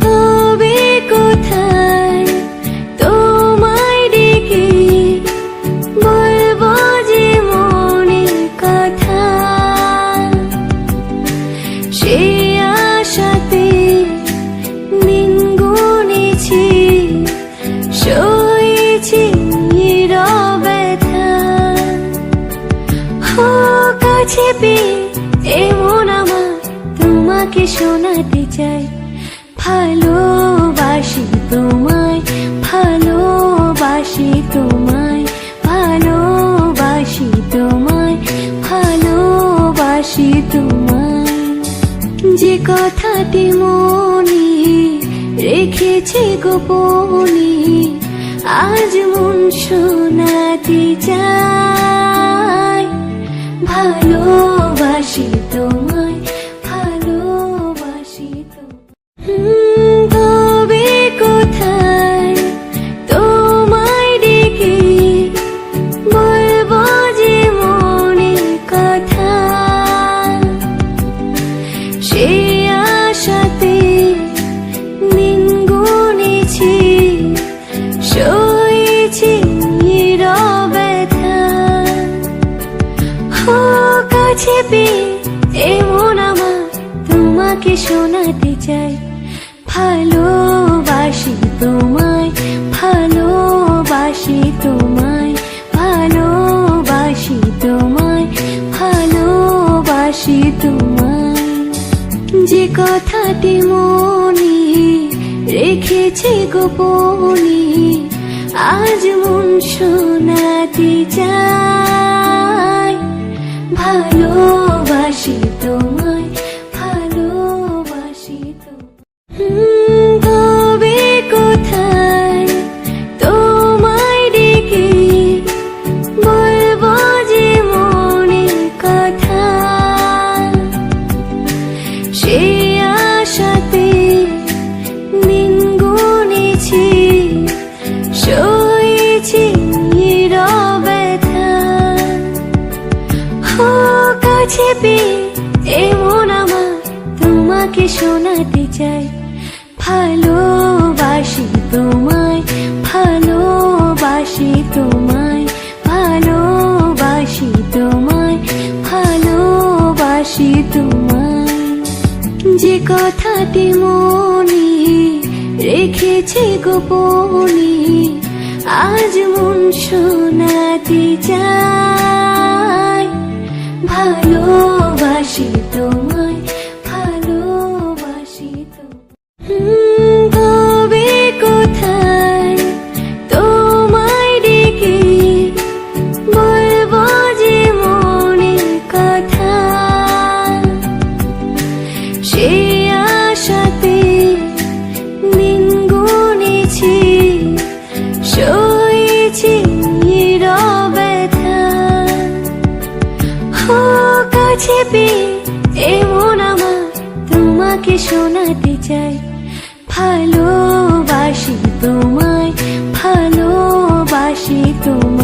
তবে কোথায় তোমায় ডেকে বলবো যে মনের কথা, সে আশাতে দিন গুনেছি, সয়েছি নীরব ব্যথা। কাছে পেয়ে এমন আমার তোমাকে শোনাতে চাই, ভালোবাসি তোমায়, ভালোবাসি তোমায়, ভালোবাসি তোমায়, ভালোবাসি তোমায়। যে কথাটি মনে রেখেছি গোপনে, আজ মন শোনাতে চাই, ভালোবাসি তোমায়, ভালোবাসি তোমায়। তবে কোথায় তোমায় ডেকে বলবো যে মনের কথা, সে আশাতে দিন গুনেছি, সয়েছি নীরব ব্যথা। কাছে পেয়ে এমন আমার তোমাকে শোনাতে চাই, ভালোবাসি তোমায়, ভালোবাসি তোমায়, ভালোবাসি তোমায়, ভালোবাসি তোমায়। যে কথাটি মনে রেখেছি গোপনে, আজ মন শোনাতে চাই, ভালোবাসি তোমায়, ভালোবাসি তোমায়। তবে কোথায় তোমায় ডেকে বলবো যে মনের কথা, সে আশাতে দিন গুনেছি, সয়েছি নীরব ব্যথা। কাছে পেয়ে এমন আমার তোমাকে শোনাতে চাই, ভালোবাসি তোমায়, ভালোবাসি তোমায়, ভালোবাসি তোমায়, ভালোবাসি তোমায়। যে কথাটি মনে রেখেছি গোপনে, আজ মন শোনাতে চাই, ভালোবাসি তোমায়, ভালোবাসি তোমায়। তবে কোথায় তোমায় ডেকে বলবো যে মনের কথা, সে আশাতে দিন গুনেছি, সয়েছি নীরব ব্যথা। কাছে পেয়ে এমন আমার তোমাকে শোনাতে চাই, ভালোবাসি তোমায়, ভালোবাসি তোমায়।